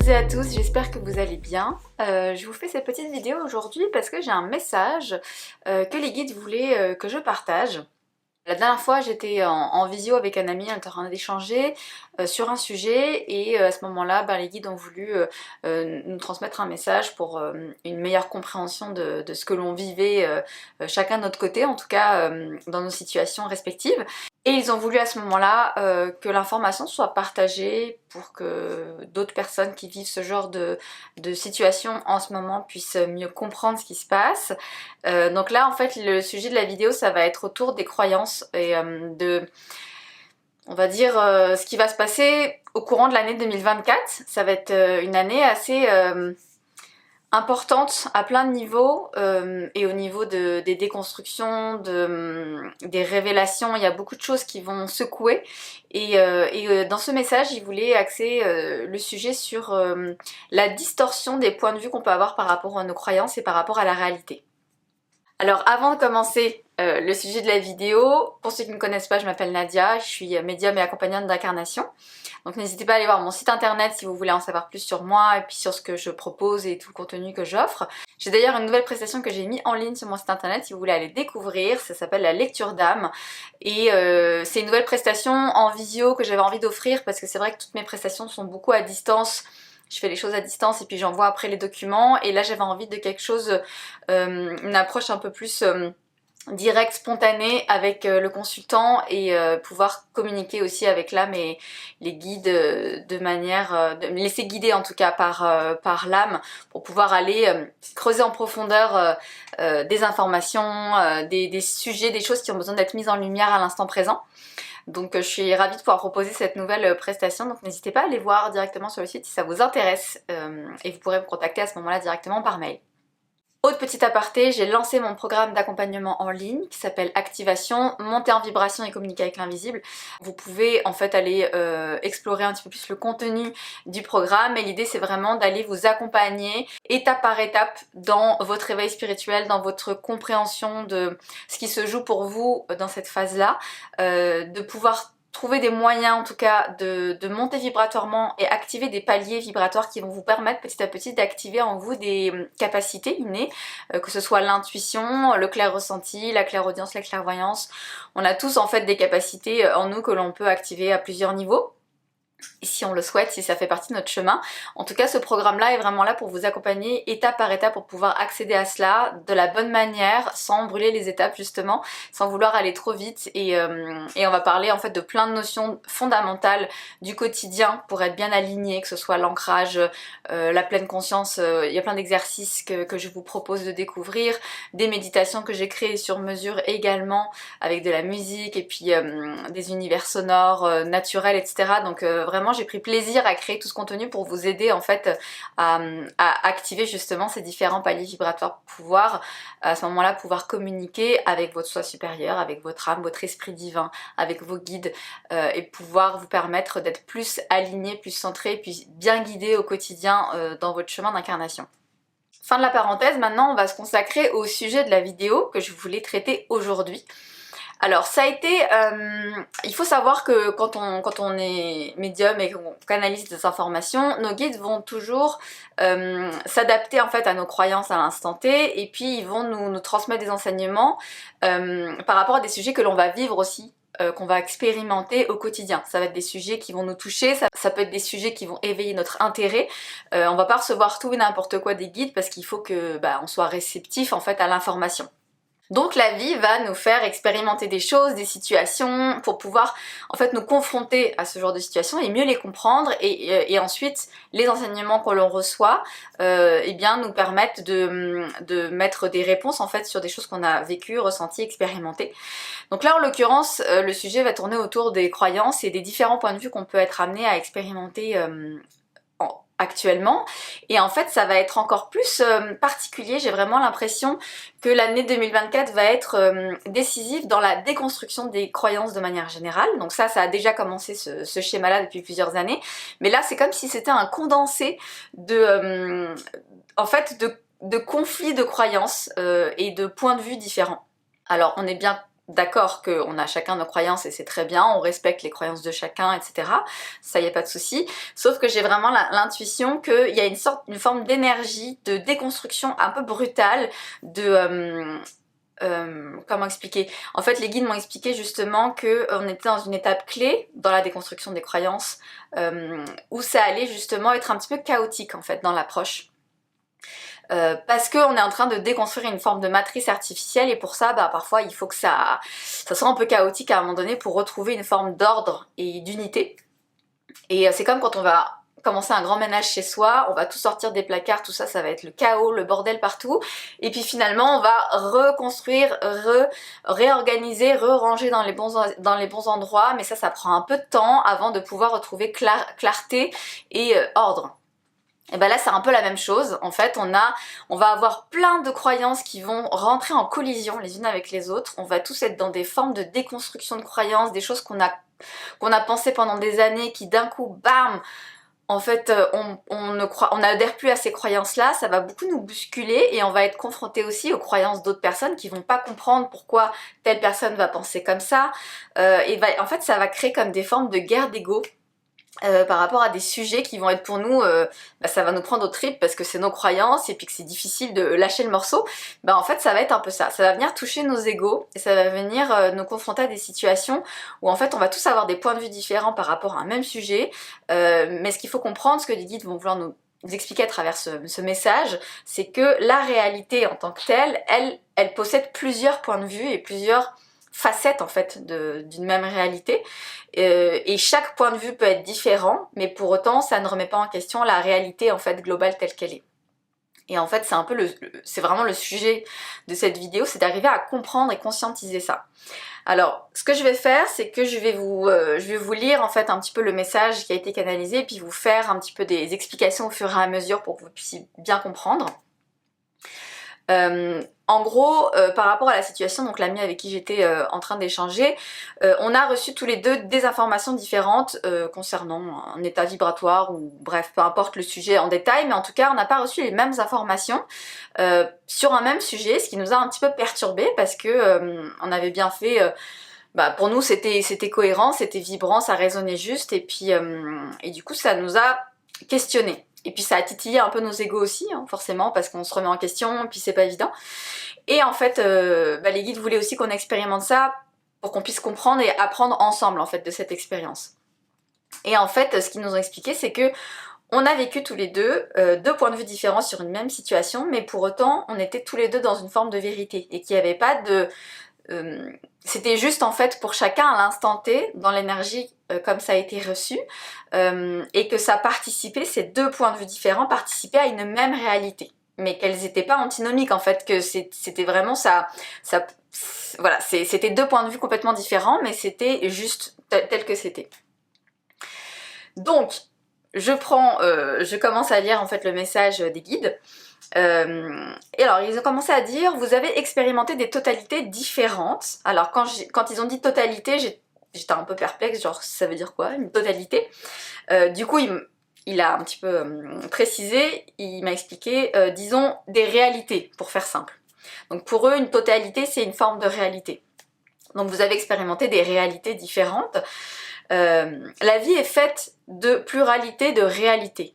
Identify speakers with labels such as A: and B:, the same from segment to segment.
A: toutes et à tous, j'espère que vous allez bien. Je vous fais cette petite vidéo aujourd'hui parce que j'ai un message que les guides voulaient que je partage. La dernière fois, j'étais en visio avec un ami, on était en train d'échanger sur un sujet et à ce moment-là, les guides ont voulu nous transmettre un message pour une meilleure compréhension de ce que l'on vivait chacun de notre côté, en tout cas dans nos situations respectives. Et ils ont voulu à ce moment-là que l'information soit partagée pour que d'autres personnes qui vivent ce genre de situation en ce moment puissent mieux comprendre ce qui se passe. Donc là en fait le sujet de la vidéo ça va être autour des croyances et on va dire ce qui va se passer au courant de l'année 2024. Ça va être une année assez importante à plein de niveaux et au niveau des déconstructions, des révélations, il y a beaucoup de choses qui vont secouer et dans ce message il voulait axer le sujet sur la distorsion des points de vue qu'on peut avoir par rapport à nos croyances et par rapport à la réalité. Alors avant de commencer le sujet de la vidéo, pour ceux qui ne me connaissent pas, je m'appelle Nadia, je suis médium et accompagnante d'incarnation. Donc n'hésitez pas à aller voir mon site internet si vous voulez en savoir plus sur moi et puis sur ce que je propose et tout le contenu que j'offre. J'ai d'ailleurs une nouvelle prestation que j'ai mis en ligne sur mon site internet si vous voulez aller découvrir, ça s'appelle la lecture d'âme. Et c'est une nouvelle prestation en visio que j'avais envie d'offrir parce que c'est vrai que toutes mes prestations sont beaucoup à distance. Je fais les choses à distance et puis j'envoie après les documents et là j'avais envie de quelque chose, une approche un peu plus directe, spontanée avec le consultant et pouvoir communiquer aussi avec l'âme et les guides de manière, de me laisser guider en tout cas par l'âme pour pouvoir aller creuser en profondeur des informations, des sujets, des choses qui ont besoin d'être mises en lumière à l'instant présent. Donc je suis ravie de pouvoir proposer cette nouvelle prestation, donc n'hésitez pas à aller voir directement sur le site si ça vous intéresse et vous pourrez me contacter à ce moment-là directement par mail. Autre petit aparté, j'ai lancé mon programme d'accompagnement en ligne qui s'appelle Activation, monter en vibration et communiquer avec l'invisible. Vous pouvez en fait aller explorer un petit peu plus le contenu du programme et l'idée c'est vraiment d'aller vous accompagner étape par étape dans votre réveil spirituel, dans votre compréhension de ce qui se joue pour vous dans cette phase-là, de pouvoir trouver des moyens en tout cas de monter vibratoirement et activer des paliers vibratoires qui vont vous permettre petit à petit d'activer en vous des capacités innées, que ce soit l'intuition, le clair ressenti, la clairaudience, la clairvoyance. On a tous en fait des capacités en nous que l'on peut activer à plusieurs niveaux. Si on le souhaite, si ça fait partie de notre chemin. En tout cas, ce programme-là est vraiment là pour vous accompagner étape par étape pour pouvoir accéder à cela de la bonne manière, sans brûler les étapes justement, sans vouloir aller trop vite. Et on va parler en fait de plein de notions fondamentales du quotidien pour être bien aligné, que ce soit l'ancrage, la pleine conscience. Il y a plein d'exercices que je vous propose de découvrir, des méditations que j'ai créées sur mesure également, avec de la musique et puis des univers sonores, naturels, etc. Donc vraiment j'ai pris plaisir à créer tout ce contenu pour vous aider en fait à activer justement ces différents paliers vibratoires pour pouvoir à ce moment-là pouvoir communiquer avec votre soi supérieur, avec votre âme, votre esprit divin, avec vos guides et pouvoir vous permettre d'être plus aligné, plus centré, puis bien guidé au quotidien dans votre chemin d'incarnation. Fin de la parenthèse, maintenant on va se consacrer au sujet de la vidéo que je voulais traiter aujourd'hui. Alors ça a été, il faut savoir que quand on est médium et qu'on canalise des informations, nos guides vont toujours s'adapter en fait à nos croyances à l'instant T et puis ils vont nous transmettre des enseignements par rapport à des sujets que l'on va vivre aussi. Qu'on va expérimenter au quotidien. Ça va être des sujets qui vont nous toucher, ça peut être des sujets qui vont éveiller notre intérêt. On va pas recevoir tout et n'importe quoi des guides parce qu'il faut que on soit réceptif en fait à l'information. Donc la vie va nous faire expérimenter des choses, des situations pour pouvoir en fait nous confronter à ce genre de situations et mieux les comprendre et ensuite les enseignements que l'on reçoit nous permettent de mettre des réponses en fait sur des choses qu'on a vécues, ressenties, expérimentées. Donc là en l'occurrence le sujet va tourner autour des croyances et des différents points de vue qu'on peut être amené à expérimenter actuellement et en fait ça va être encore plus particulier. J'ai vraiment l'impression que l'année 2024 va être décisive dans la déconstruction des croyances de manière générale. Donc ça a déjà commencé ce schéma-là depuis plusieurs années, mais là c'est comme si c'était un condensé de conflits de croyances et de points de vue différents. Alors on est bien d'accord qu'on a chacun nos croyances et c'est très bien, on respecte les croyances de chacun, etc. Ça y a pas de souci. Sauf que j'ai vraiment l'intuition qu'il y a une forme d'énergie, de déconstruction un peu brutale, comment expliquer? En fait, les guides m'ont expliqué justement qu'on était dans une étape clé dans la déconstruction des croyances, où ça allait justement être un petit peu chaotique en fait dans l'approche. Parce qu'on est en train de déconstruire une forme de matrice artificielle et pour ça, parfois il faut que ça soit un peu chaotique à un moment donné pour retrouver une forme d'ordre et d'unité. Et c'est comme quand on va commencer un grand ménage chez soi, on va tout sortir des placards, tout ça, ça va être le chaos, le bordel partout. Et puis finalement, on va reconstruire, réorganiser, ranger dans les bons endroits. Mais ça prend un peu de temps avant de pouvoir retrouver clarté et ordre. Et ben là c'est un peu la même chose, en fait on va avoir plein de croyances qui vont rentrer en collision les unes avec les autres, on va tous être dans des formes de déconstruction de croyances, des choses qu'on a pensé pendant des années qui d'un coup bam, en fait on n'adhère plus à ces croyances là, ça va beaucoup nous bousculer et on va être confronté aussi aux croyances d'autres personnes qui vont pas comprendre pourquoi telle personne va penser comme ça, en fait ça va créer comme des formes de guerre d'ego. Par rapport à des sujets qui vont être pour nous, ça va nous prendre aux tripes parce que c'est nos croyances et puis que c'est difficile de lâcher le morceau, en fait ça va être un peu ça va venir toucher nos égos et ça va venir nous confronter à des situations où en fait on va tous avoir des points de vue différents par rapport à un même sujet, mais ce qu'il faut comprendre, ce que les guides vont vouloir nous expliquer à travers ce message, c'est que la réalité en tant que telle, elle possède plusieurs points de vue et plusieurs facettes en fait d'une même réalité, et chaque point de vue peut être différent, mais pour autant ça ne remet pas en question la réalité en fait globale telle qu'elle est. Et en fait c'est un peu c'est vraiment le sujet de cette vidéo, c'est d'arriver à comprendre et conscientiser ça. Alors ce que je vais faire, c'est que je vais vous lire en fait un petit peu le message qui a été canalisé et puis vous faire un petit peu des explications au fur et à mesure pour que vous puissiez bien comprendre. En gros, par rapport à la situation, donc l'ami avec qui j'étais en train d'échanger, on a reçu tous les deux des informations différentes concernant un état vibratoire ou bref, peu importe le sujet en détail, mais en tout cas on n'a pas reçu les mêmes informations sur un même sujet, ce qui nous a un petit peu perturbé parce que on avait bien fait... pour nous c'était cohérent, c'était vibrant, ça résonnait juste et puis et du coup ça nous a questionné. Et puis ça a titillé un peu nos égos aussi, hein, forcément, parce qu'on se remet en question, et puis c'est pas évident. Et en fait, les guides voulaient aussi qu'on expérimente ça pour qu'on puisse comprendre et apprendre ensemble en fait de cette expérience. Et en fait, ce qu'ils nous ont expliqué, c'est que on a vécu tous les deux points de vue différents sur une même situation, mais pour autant, on était tous les deux dans une forme de vérité et qu'il n'y avait pas de... c'était juste en fait pour chacun à l'instant T, dans l'énergie comme ça a été reçu, et que ça participait, ces deux points de vue différents participaient à une même réalité. Mais qu'elles n'étaient pas antinomiques en fait, que c'était vraiment voilà, c'était deux points de vue complètement différents, mais c'était juste tel que c'était. Donc, je commence à lire en fait le message des guides. Et alors ils ont commencé à dire: vous avez expérimenté des totalités différentes. Alors quand ils ont dit totalité, j'étais un peu perplexe, genre ça veut dire quoi une totalité? Du coup il a un petit peu précisé, il m'a expliqué, disons des réalités pour faire simple. Donc pour eux une totalité c'est une forme de réalité. Donc vous avez expérimenté des réalités différentes. La vie est faite de pluralité de réalités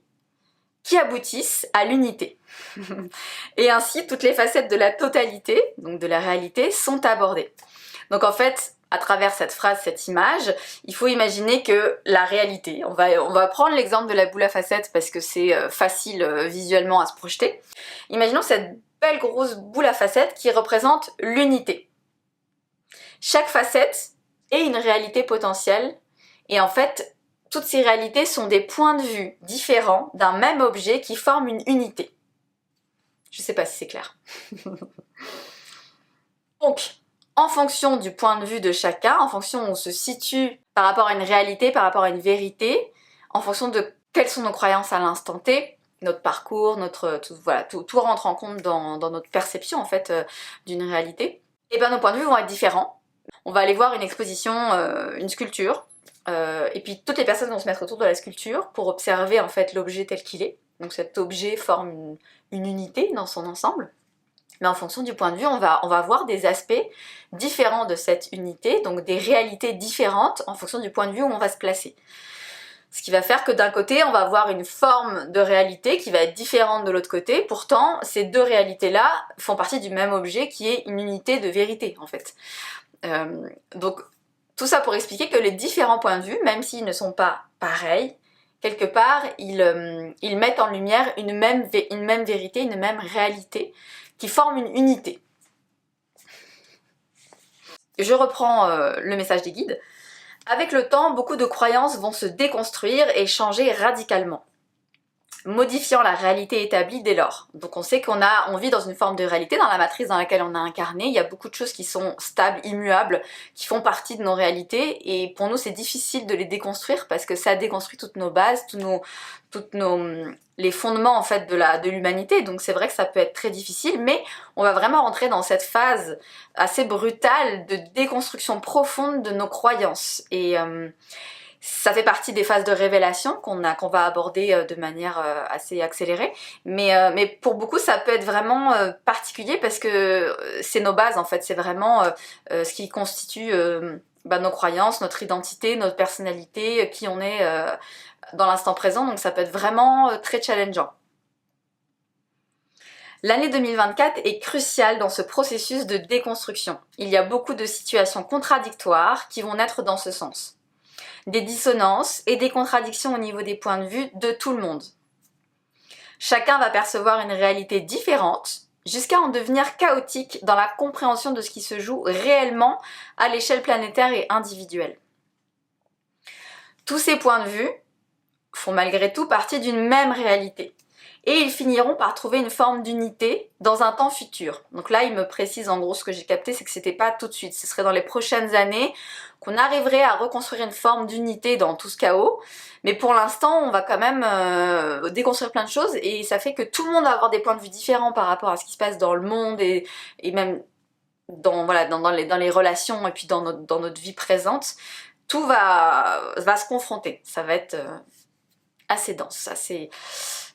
A: qui aboutissent à l'unité. Et ainsi, toutes les facettes de la totalité, donc de la réalité, sont abordées. Donc en fait, à travers cette phrase, cette image, il faut imaginer que la réalité, on va prendre l'exemple de la boule à facettes parce que c'est facile visuellement à se projeter. Imaginons cette belle grosse boule à facettes qui représente l'unité. Chaque facette est une réalité potentielle et en fait, toutes ces réalités sont des points de vue différents d'un même objet qui forment une unité. Je sais pas si c'est clair. Donc, en fonction du point de vue de chacun, en fonction où on se situe par rapport à une réalité, par rapport à une vérité, en fonction de quelles sont nos croyances à l'instant T, notre parcours, tout rentre en compte dans notre perception en fait d'une réalité, et bien nos points de vue vont être différents. On va aller voir une exposition, une sculpture, et puis toutes les personnes vont se mettre autour de la sculpture pour observer en fait l'objet tel qu'il est. Donc cet objet forme une unité dans son ensemble. Mais en fonction du point de vue, on va voir des aspects différents de cette unité, donc des réalités différentes en fonction du point de vue où on va se placer. Ce qui va faire que d'un côté, on va avoir une forme de réalité qui va être différente de l'autre côté. Pourtant, ces deux réalités-là font partie du même objet qui est une unité de vérité, en fait. Donc, tout ça pour expliquer que les différents points de vue, même s'ils ne sont pas pareils, quelque part, ils mettent en lumière une même vérité, une même réalité, qui forment une unité. Je reprends le message des guides. Avec le temps, beaucoup de croyances vont se déconstruire et changer radicalement, modifiant la réalité établie dès lors. Donc on sait on vit dans une forme de réalité, dans la matrice dans laquelle on a incarné, il y a beaucoup de choses qui sont stables, immuables, qui font partie de nos réalités, et pour nous c'est difficile de les déconstruire parce que ça déconstruit toutes nos bases, les fondements en fait de l'humanité, donc c'est vrai que ça peut être très difficile, mais on va vraiment rentrer dans cette phase assez brutale de déconstruction profonde de nos croyances, et ça fait partie des phases de révélation qu'on va aborder de manière assez accélérée, mais pour beaucoup ça peut être vraiment particulier parce que c'est nos bases en fait, c'est vraiment ce qui constitue nos croyances, notre identité, notre personnalité, qui on est dans l'instant présent, donc ça peut être vraiment très challengeant. L'année 2024 est cruciale dans ce processus de déconstruction. Il y a beaucoup de situations contradictoires qui vont naître dans ce sens. Des dissonances et des contradictions au niveau des points de vue de tout le monde. Chacun va percevoir une réalité différente, jusqu'à en devenir chaotique dans la compréhension de ce qui se joue réellement à l'échelle planétaire et individuelle. Tous ces points de vue font malgré tout partie d'une même réalité. Et ils finiront par trouver une forme d'unité dans un temps futur. Donc là, il me précise en gros ce que j'ai capté, c'est que c'était pas tout de suite. Ce serait dans les prochaines années qu'on arriverait à reconstruire une forme d'unité dans tout ce chaos. Mais pour l'instant, on va quand même déconstruire plein de choses, et ça fait que tout le monde va avoir des points de vue différents par rapport à ce qui se passe dans le monde et même dans les relations et puis dans notre vie présente. Tout va se confronter. Ça va être assez dense,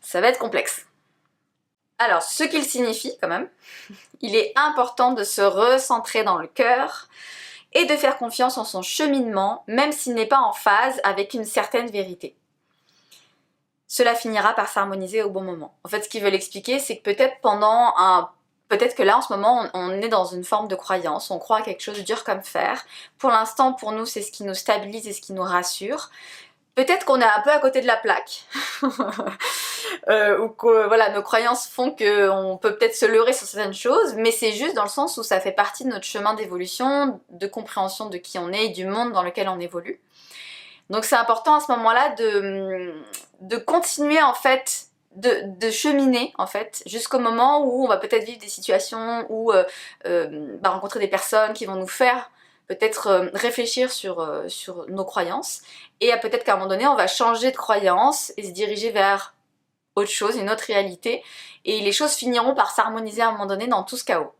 A: ça va être complexe. Alors, ce qu'il signifie quand même, il est important de se recentrer dans le cœur et de faire confiance en son cheminement, même s'il n'est pas en phase avec une certaine vérité. Cela finira par s'harmoniser au bon moment. En fait, ce qu'ils veulent expliquer, c'est que peut-être que là, en ce moment, on est dans une forme de croyance, on croit à quelque chose de dur comme fer. Pour l'instant, pour nous, c'est ce qui nous stabilise et ce qui nous rassure. Peut-être qu'on est un peu à côté de la plaque, ou que voilà, nos croyances font qu'on peut peut-être se leurrer sur certaines choses, mais c'est juste dans le sens où ça fait partie de notre chemin d'évolution, de compréhension de qui on est et du monde dans lequel on évolue. Donc c'est important à ce moment-là de continuer en fait, de cheminer en fait, jusqu'au moment où on va peut-être vivre des situations où rencontrer des personnes qui vont nous faire peut-être réfléchir sur nos croyances, et peut-être qu'à un moment donné on va changer de croyance et se diriger vers autre chose, une autre réalité, et les choses finiront par s'harmoniser à un moment donné dans tout ce chaos.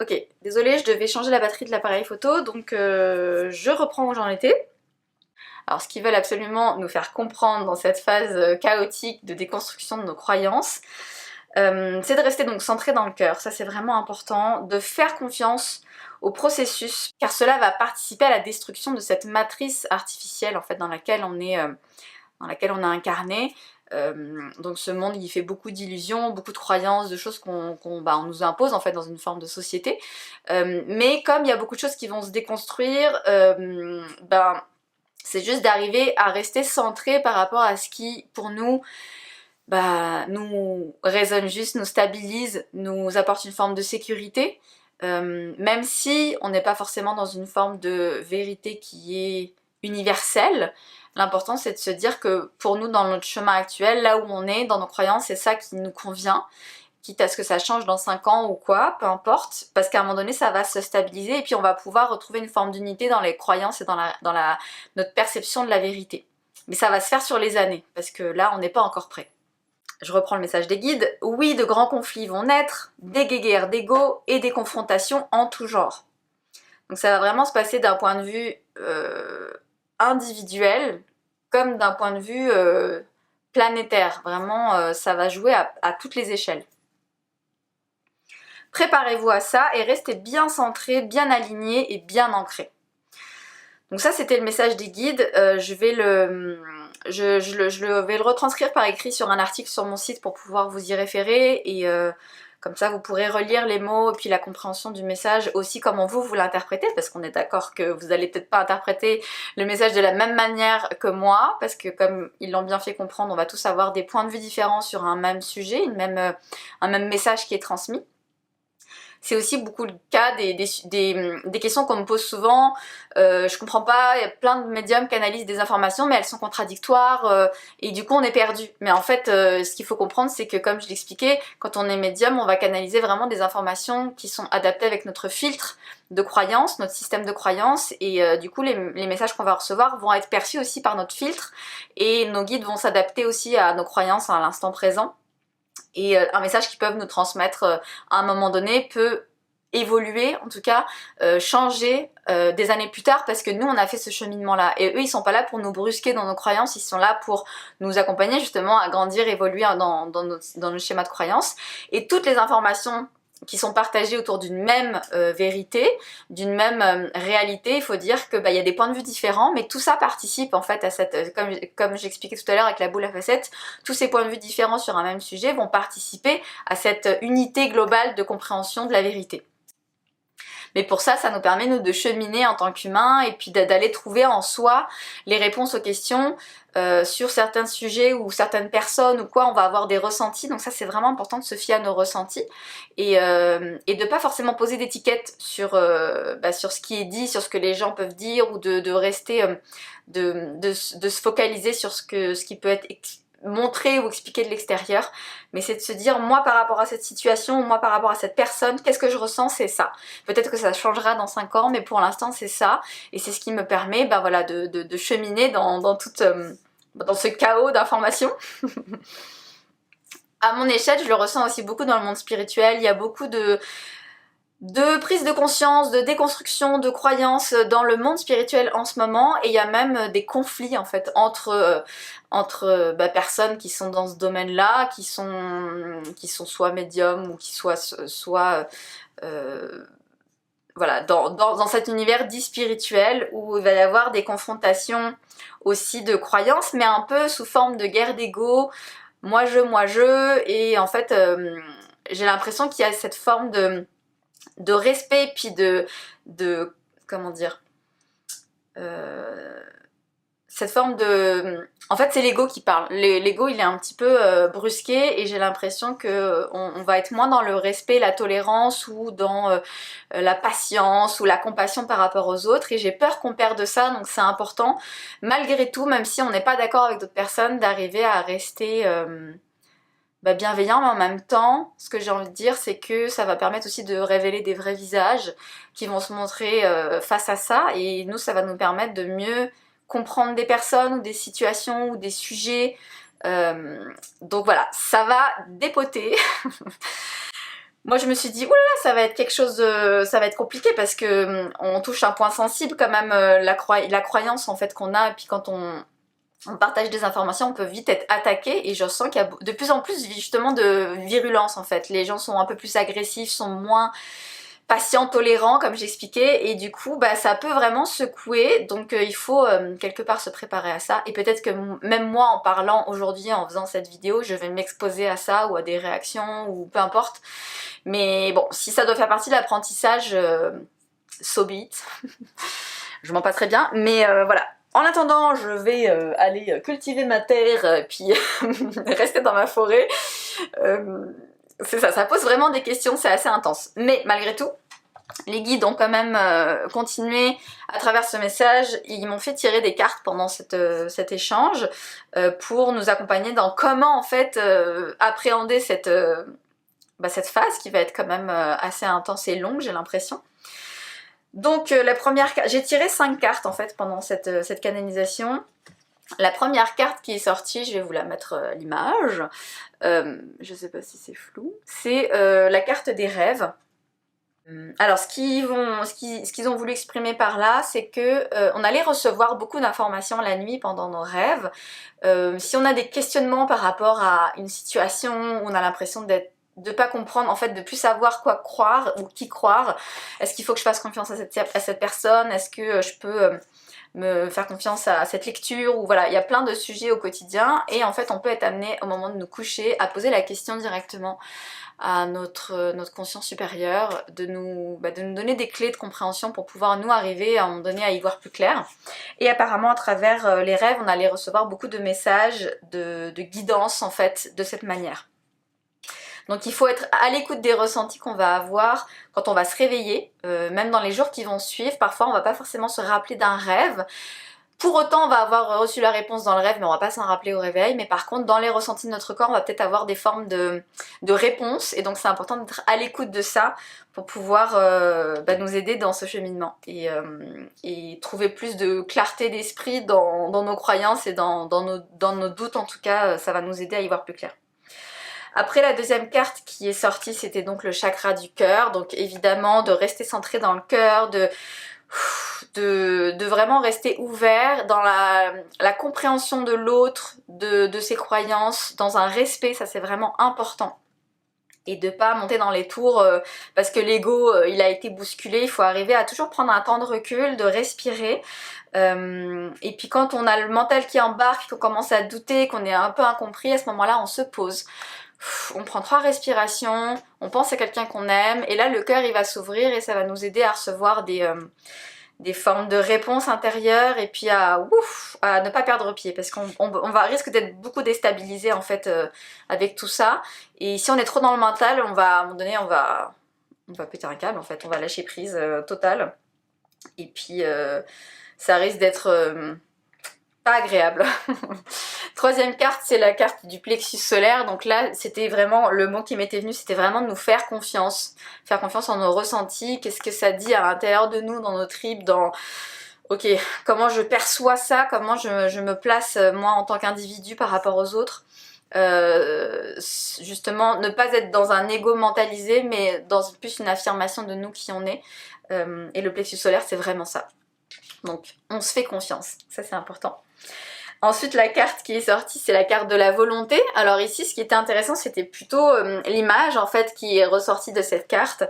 A: Ok, désolée, je devais changer la batterie de l'appareil photo, donc je reprends où j'en étais. Alors ce qu'ils veulent absolument nous faire comprendre dans cette phase chaotique de déconstruction de nos croyances, c'est de rester donc centré dans le cœur. Ça c'est vraiment important, de faire confiance au processus, car cela va participer à la destruction de cette matrice artificielle en fait dans laquelle on a incarné. Donc ce monde il fait beaucoup d'illusions, beaucoup de croyances, de choses qu'on nous impose en fait dans une forme de société. Mais comme il y a beaucoup de choses qui vont se déconstruire, c'est juste d'arriver à rester centré par rapport à ce qui pour nous nous résonne juste, nous stabilise, nous apporte une forme de sécurité. Même si on n'est pas forcément dans une forme de vérité qui est universelle, l'important c'est de se dire que pour nous dans notre chemin actuel, là où on est, dans nos croyances, c'est ça qui nous convient, quitte à ce que ça change dans 5 ans ou quoi, peu importe, parce qu'à un moment donné ça va se stabiliser et puis on va pouvoir retrouver une forme d'unité dans les croyances et dans notre perception de la vérité. Mais ça va se faire sur les années, parce que là on n'est pas encore prêt. Je reprends le message des guides. Oui, de grands conflits vont naître, des guéguerres d'ego et des confrontations en tout genre. Donc ça va vraiment se passer d'un point de vue individuel comme d'un point de vue planétaire. Vraiment, ça va jouer à toutes les échelles. Préparez-vous à ça et restez bien centré, bien aligné et bien ancré. Donc ça c'était le message des guides, je vais le retranscrire par écrit sur un article sur mon site pour pouvoir vous y référer et comme ça vous pourrez relire les mots et puis la compréhension du message aussi comment vous l'interprétez, parce qu'on est d'accord que vous allez peut-être pas interpréter le message de la même manière que moi, parce que comme ils l'ont bien fait comprendre, on va tous avoir des points de vue différents sur un même sujet, un même message qui est transmis. C'est aussi beaucoup le cas des questions qu'on me pose souvent. Je comprends pas, il y a plein de médiums qui analysent des informations mais elles sont contradictoires et du coup on est perdu. Mais en fait ce qu'il faut comprendre c'est que comme je l'expliquais, quand on est médium on va canaliser vraiment des informations qui sont adaptées avec notre filtre de croyance, notre système de croyance et du coup les messages qu'on va recevoir vont être perçus aussi par notre filtre et nos guides vont s'adapter aussi à nos croyances à l'instant présent. Et un message qu'ils peuvent nous transmettre à un moment donné peut évoluer, en tout cas changer des années plus tard parce que nous on a fait ce cheminement là et eux ils sont pas là pour nous brusquer dans nos croyances, ils sont là pour nous accompagner justement à grandir, évoluer dans nos schémas de croyances et toutes les informations qui sont partagées autour d'une même vérité, d'une même réalité, il faut dire que y a des points de vue différents, mais tout ça participe en fait à cette, comme j'expliquais tout à l'heure avec la boule à facettes, tous ces points de vue différents sur un même sujet vont participer à cette unité globale de compréhension de la vérité. Mais pour ça, ça nous permet nous de cheminer en tant qu'humains et puis d'aller trouver en soi les réponses aux questions sur certains sujets ou certaines personnes ou quoi, on va avoir des ressentis. Donc ça c'est vraiment important de se fier à nos ressentis et de pas forcément poser d'étiquette sur ce qui est dit, sur ce que les gens peuvent dire ou de rester, de se focaliser sur ce qui peut être montrer ou expliquer de l'extérieur, mais c'est de se dire moi par rapport à cette situation, moi par rapport à cette personne, qu'est-ce que je ressens, c'est ça. Peut-être que ça changera dans 5 ans, mais pour l'instant c'est ça, et c'est ce qui me permet voilà, de cheminer dans ce chaos d'informations. À mon échelle, je le ressens aussi beaucoup dans le monde spirituel, il y a beaucoup de prise de conscience, de déconstruction, de croyances dans le monde spirituel en ce moment et il y a même des conflits en fait entre personnes qui sont dans ce domaine-là, qui sont soit médiums ou qui soit voilà, dans cet univers dit spirituel où il va y avoir des confrontations aussi de croyances mais un peu sous forme de guerre d'ego, moi je, et en fait j'ai l'impression qu'il y a cette forme de respect puis de comment dire cette forme de... En fait c'est l'ego qui parle, l'ego il est un petit peu brusqué et j'ai l'impression que on va être moins dans le respect, la tolérance ou dans la patience ou la compassion par rapport aux autres et j'ai peur qu'on perde ça, donc c'est important malgré tout, même si on n'est pas d'accord avec d'autres personnes, d'arriver à rester bienveillant, mais en même temps, ce que j'ai envie de dire, c'est que ça va permettre aussi de révéler des vrais visages qui vont se montrer face à ça, et nous, ça va nous permettre de mieux comprendre des personnes ou des situations ou des sujets. Donc voilà, ça va dépoter. Moi je me suis dit, oulala, ça va être quelque chose ça va être compliqué parce que on touche un point sensible quand même, la croyance en fait qu'on a, et puis quand on partage des informations, on peut vite être attaqué et je sens qu'il y a de plus en plus justement de virulence en fait. Les gens sont un peu plus agressifs, sont moins patients, tolérants comme j'expliquais et du coup ça peut vraiment secouer, donc il faut quelque part se préparer à ça et peut-être que même moi en parlant aujourd'hui, en faisant cette vidéo, je vais m'exposer à ça ou à des réactions ou peu importe, mais bon, si ça doit faire partie de l'apprentissage, so be it. Je m'en passerai bien, mais voilà. En attendant, je vais aller cultiver ma terre, puis rester dans ma forêt. C'est ça pose vraiment des questions, c'est assez intense. Mais malgré tout, les guides ont quand même continué à travers ce message. Ils m'ont fait tirer des cartes pendant cet échange pour nous accompagner dans comment en fait appréhender cette phase qui va être quand même assez intense et longue, j'ai l'impression. Donc la première carte, j'ai tiré 5 cartes en fait pendant cette canalisation. La première carte qui est sortie, je vais vous la mettre à l'image, je sais pas si c'est flou, c'est la carte des rêves. Alors ce qu'ils ont voulu exprimer par là, c'est que on allait recevoir beaucoup d'informations la nuit pendant nos rêves. Si on a des questionnements par rapport à une situation où on a l'impression d'être de pas comprendre, en fait, de plus savoir quoi croire ou qui croire. Est-ce qu'il faut que je fasse confiance à cette personne? Est-ce que je peux me faire confiance à cette lecture? Ou voilà, il y a plein de sujets au quotidien et en fait on peut être amené au moment de nous coucher à poser la question directement à notre conscience supérieure, de nous donner des clés de compréhension pour pouvoir nous arriver à un moment donné à y voir plus clair. Et apparemment à travers les rêves, on allait recevoir beaucoup de messages de guidance en fait de cette manière. Donc il faut être à l'écoute des ressentis qu'on va avoir quand on va se réveiller, même dans les jours qui vont suivre. Parfois on va pas forcément se rappeler d'un rêve. Pour autant on va avoir reçu la réponse dans le rêve mais on va pas s'en rappeler au réveil. Mais par contre dans les ressentis de notre corps on va peut-être avoir des formes de réponses. Et donc c'est important d'être à l'écoute de ça pour pouvoir nous aider dans ce cheminement. Et trouver plus de clarté d'esprit dans nos croyances et dans nos doutes en tout cas. Ça va nous aider à y voir plus clair. Après la deuxième carte qui est sortie, c'était donc le chakra du cœur. Donc évidemment de rester centré dans le cœur, de vraiment rester ouvert dans la compréhension de l'autre, de ses croyances, dans un respect, ça c'est vraiment important. Et de pas monter dans les tours parce que l'ego il a été bousculé. Il faut arriver à toujours prendre un temps de recul, de respirer. Et puis quand on a le mental qui embarque, qu'on commence à douter, qu'on est un peu incompris, à ce moment-là on se pose. On prend 3 respirations, on pense à quelqu'un qu'on aime et là le cœur il va s'ouvrir et ça va nous aider à recevoir des formes de réponses intérieures et puis à ne pas perdre pied parce qu'on va risque d'être beaucoup déstabilisé en fait avec tout ça. Et si on est trop dans le mental, à un moment donné on va péter un câble en fait, on va lâcher prise totale et puis ça risque d'être pas agréable. Troisième carte, c'est la carte du plexus solaire. Donc là, c'était vraiment, le mot qui m'était venu, c'était vraiment de nous faire confiance. Faire confiance en nos ressentis, qu'est-ce que ça dit à l'intérieur de nous, dans nos tripes, dans... Ok, comment je perçois ça, comment je me place moi en tant qu'individu par rapport aux autres. Justement, ne pas être dans un ego mentalisé, mais dans plus une affirmation de nous qui on est. Et le plexus solaire, c'est vraiment ça. Donc, on se fait confiance, ça c'est important. Ensuite, la carte qui est sortie, c'est la carte de la volonté. Alors ici, ce qui était intéressant, c'était plutôt l'image en fait qui est ressortie de cette carte.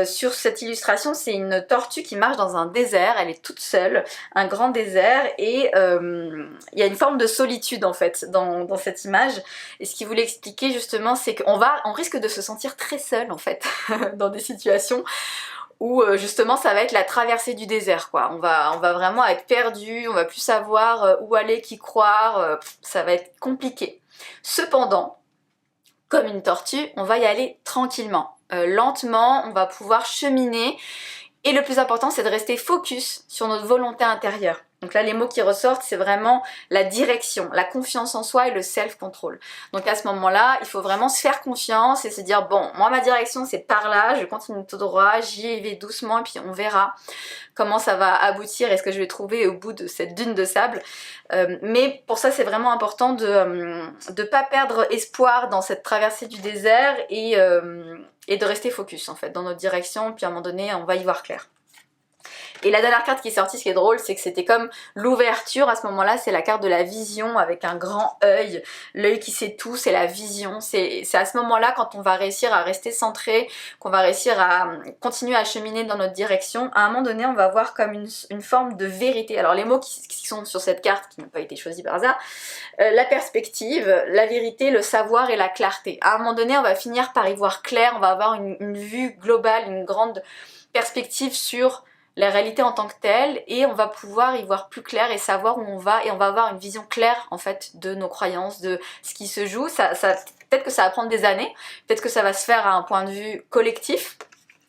A: Sur cette illustration, c'est une tortue qui marche dans un désert. Elle est toute seule, un grand désert, et il y a une forme de solitude en fait dans cette image. Et ce qu'il voulait expliquer justement, c'est qu'on risque de se sentir très seul en fait dans des situations où justement ça va être la traversée du désert quoi. On va vraiment être perdu, on va plus savoir où aller, qui croire, ça va être compliqué. Cependant, comme une tortue, on va y aller tranquillement, lentement, on va pouvoir cheminer et le plus important c'est de rester focus sur notre volonté intérieure. Donc là les mots qui ressortent c'est vraiment la direction, la confiance en soi et le self-control. Donc à ce moment-là il faut vraiment se faire confiance et se dire bon moi ma direction c'est par là, je continue tout droit, j'y vais doucement et puis on verra comment ça va aboutir et ce que je vais trouver au bout de cette dune de sable. Mais pour ça c'est vraiment important de pas perdre espoir dans cette traversée du désert et de rester focus en fait dans notre direction, puis à un moment donné on va y voir clair. Et la dernière carte qui est sortie, ce qui est drôle, c'est que c'était comme l'ouverture, à ce moment-là, c'est la carte de la vision avec un grand œil, l'œil qui sait tout, c'est la vision, c'est à ce moment-là quand on va réussir à rester centré, qu'on va réussir à continuer à cheminer dans notre direction, à un moment donné on va voir comme une forme de vérité. Alors les mots qui sont sur cette carte, qui n'ont pas été choisis par hasard, la perspective, la vérité, le savoir et la clarté. À un moment donné on va finir par y voir clair, on va avoir une vue globale, une grande perspective sur la réalité en tant que telle et on va pouvoir y voir plus clair et savoir où on va et on va avoir une vision claire en fait de nos croyances, de ce qui se joue. Peut-être que ça va prendre des années, peut-être que ça va se faire à un point de vue collectif,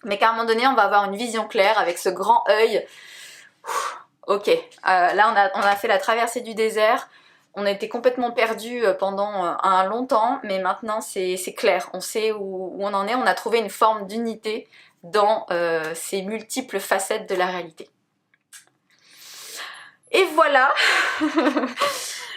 A: mais qu'à un moment donné on va avoir une vision claire avec ce grand œil. Ok, là on a fait la traversée du désert, on a été complètement perdu pendant un long temps, mais maintenant c'est clair, on sait où on en est, on a trouvé une forme d'unité dans ces multiples facettes de la réalité. Et voilà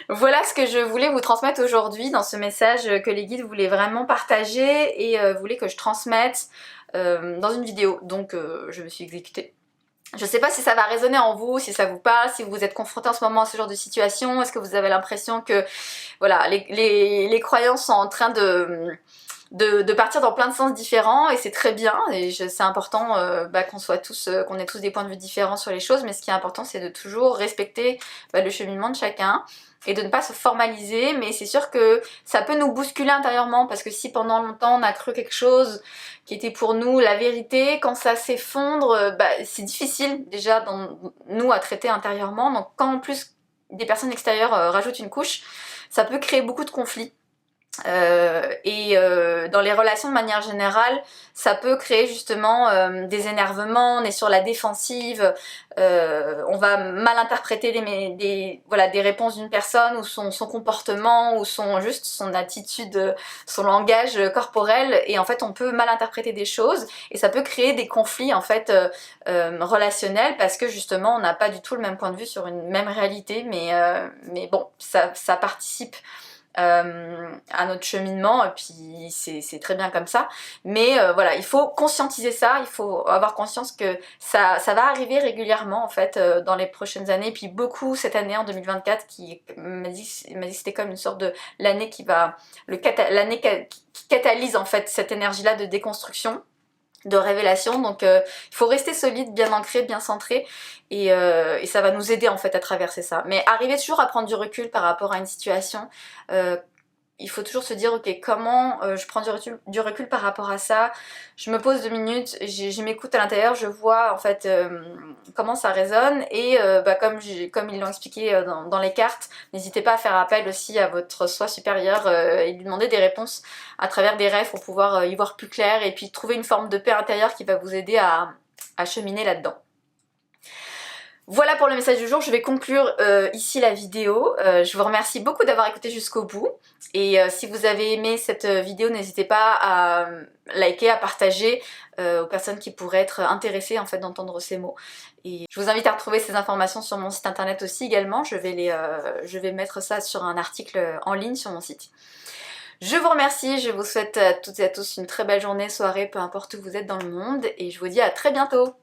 A: voilà ce que je voulais vous transmettre aujourd'hui dans ce message que les guides voulaient vraiment partager et voulaient que je transmette dans une vidéo. Donc je me suis exécutée. Je sais pas si ça va résonner en vous, si ça vous parle, si vous êtes confronté en ce moment à ce genre de situation, est-ce que vous avez l'impression que voilà, les croyances sont en train de partir dans plein de sens différents et c'est très bien et c'est important qu'on soit tous, qu'on ait tous des points de vue différents sur les choses, mais ce qui est important c'est de toujours respecter le cheminement de chacun et de ne pas se formaliser, mais c'est sûr que ça peut nous bousculer intérieurement parce que si pendant longtemps on a cru quelque chose qui était pour nous la vérité, quand ça s'effondre, c'est difficile déjà nous à traiter intérieurement, donc quand en plus des personnes extérieures rajoutent une couche, ça peut créer beaucoup de conflits. Dans les relations de manière générale, ça peut créer justement des énervements, on est sur la défensive, on va mal interpréter des réponses d'une personne ou son comportement ou juste son attitude, son langage corporel et en fait on peut mal interpréter des choses et ça peut créer des conflits en fait relationnels parce que justement on n'a pas du tout le même point de vue sur une même réalité mais bon ça participe à notre cheminement et puis c'est très bien comme ça mais voilà il faut conscientiser ça, il faut avoir conscience que ça va arriver régulièrement en fait dans les prochaines années et puis beaucoup cette année en 2024 qui m'a dit que c'était comme une sorte de l'année qui catalyse en fait cette énergie là de déconstruction, de révélation, donc il faut rester solide, bien ancré, bien centré et ça va nous aider en fait à traverser ça. Mais arriver toujours à prendre du recul par rapport à une situation, il faut toujours se dire ok comment je prends du recul par rapport à ça, je me pose 2 minutes, je m'écoute à l'intérieur, je vois en fait comment ça résonne et comme ils l'ont expliqué dans les cartes, n'hésitez pas à faire appel aussi à votre soi supérieur et lui demander des réponses à travers des rêves pour pouvoir y voir plus clair et puis trouver une forme de paix intérieure qui va vous aider à cheminer là-dedans. Voilà pour le message du jour, je vais conclure ici la vidéo. Je vous remercie beaucoup d'avoir écouté jusqu'au bout. Et si vous avez aimé cette vidéo, n'hésitez pas à liker, à partager aux personnes qui pourraient être intéressées en fait d'entendre ces mots. Et je vous invite à retrouver ces informations sur mon site internet aussi également. Je vais mettre ça sur un article en ligne sur mon site. Je vous remercie, je vous souhaite à toutes et à tous une très belle journée, soirée, peu importe où vous êtes dans le monde. Et je vous dis à très bientôt.